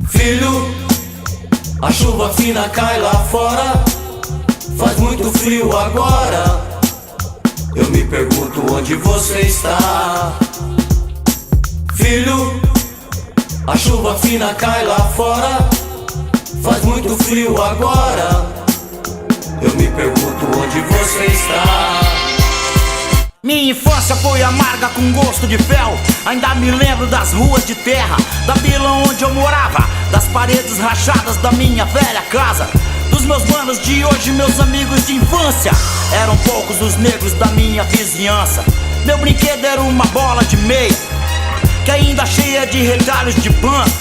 Filho, a chuva fina cai lá fora, faz muito frio agora. Eu me pergunto onde você está. Filho, a chuva fina cai lá fora, faz muito frio agora. Eu me pergunto onde você está. Minha infância foi amarga com gosto de fel. Ainda me lembro das ruas de terra, da vila onde eu morava, das paredes rachadas da minha velha casa, dos meus manos de hoje, meus amigos de infância. Eram poucos os negros da minha vizinhança. Meu brinquedo era uma bola de meia, que ainda cheia de retalhos de pano,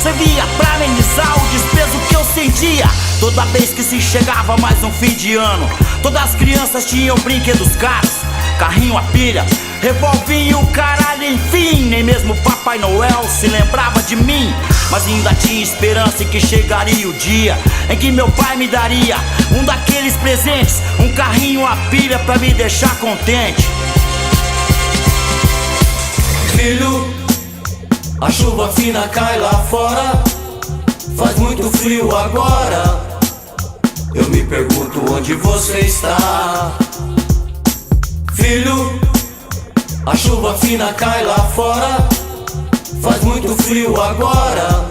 servia pra amenizar o despeso que eu sentia toda vez que se chegava mais um fim de ano. Todas as crianças tinham brinquedos caros, carrinho a pilha, revolvinho, caralho, enfim. Nem mesmo Papai Noel se lembrava de mim, mas ainda tinha esperança em que chegaria o dia em que meu pai me daria um daqueles presentes, um carrinho a pilha pra me deixar contente. Filho, a chuva fina cai lá fora, faz muito frio agora. Eu me pergunto onde você está. Filho, a chuva fina cai lá fora, faz muito frio agora.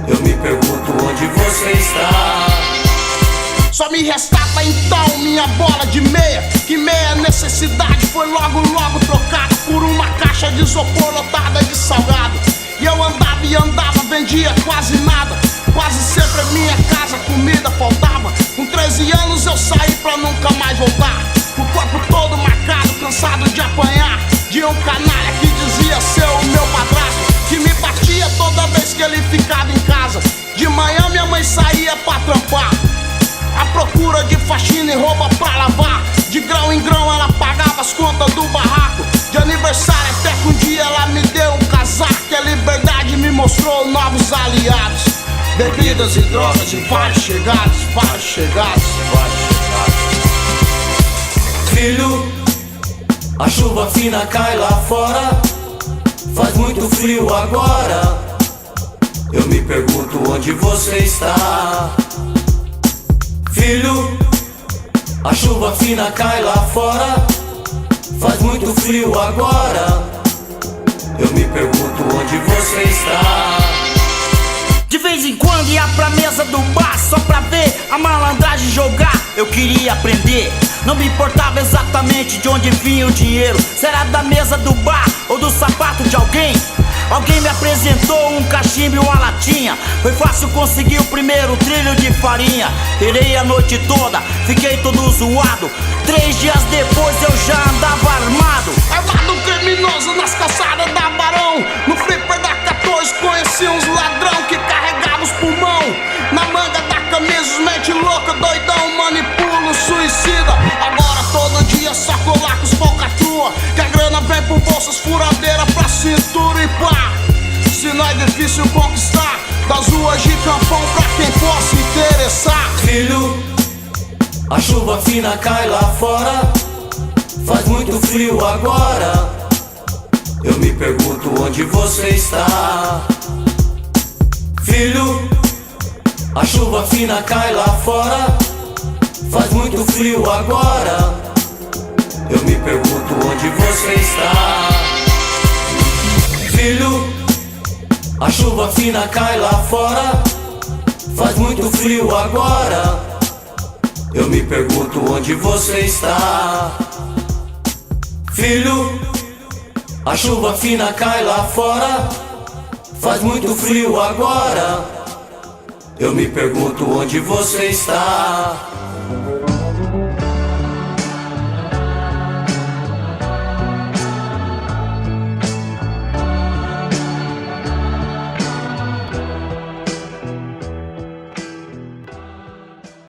Eu me pergunto onde você está. Só me restava então minha bola de meia, que meia necessidade foi logo trocada por uma caixa de isopor lotada de salgado. E eu andava e andava, vendia quase nada, quase sempre em minha casa comida faltava. Com 13 anos eu saí pra nunca mais voltar, o corpo todo marcado, cansado de apanhar de um canalha que dizia ser o meu padrasto, que me batia toda vez que ele ficava em casa. De manhã minha mãe saía pra trampar, à procura de faxina e roupa pra lavar. De grão em grão ela pagava as contas do barraco. De aniversário até que um dia ela me deu um casaco. E a liberdade me mostrou novos aliados, bebidas e drogas e vários chegados, vários chegados, vários chegados. Filho, a chuva fina cai lá fora, faz muito frio agora. Eu me pergunto onde você está. Filho, a chuva fina cai lá fora, faz muito frio agora. Eu me pergunto onde você está. De vez em quando ia pra mesa do bar só pra ver a malandragem jogar. Eu queria aprender, não me importava exatamente de onde vinha o dinheiro, se era da mesa do bar ou do sapato de alguém. Alguém me apresentou um cachimbo e uma latinha, foi fácil conseguir o primeiro trilho de farinha. Tirei a noite toda, fiquei todo zoado. 3 dias depois eu já andava armado. Armado criminoso nas calçadas da Barão. No flipper da 14 conheci uns ladrão que carregava os pulmão na manga da camisa, os mente louca, doidão, manipulo, suicida. Agora todo dia só colar com os falcatrua, que a grana vem por bolsas furadeiras pra cintura e pá. Se não é difícil conquistar, das ruas de Campão pra quem possa interessar. Filho, a chuva fina cai lá fora, faz muito frio agora. Eu me pergunto onde você está. Filho, a chuva fina cai lá fora, faz muito frio agora. Eu me pergunto onde você está. Filho, a chuva fina cai lá fora, faz muito frio agora. Eu me pergunto onde você está. Filho, a chuva fina cai lá fora, faz muito frio agora. Eu me pergunto onde você está.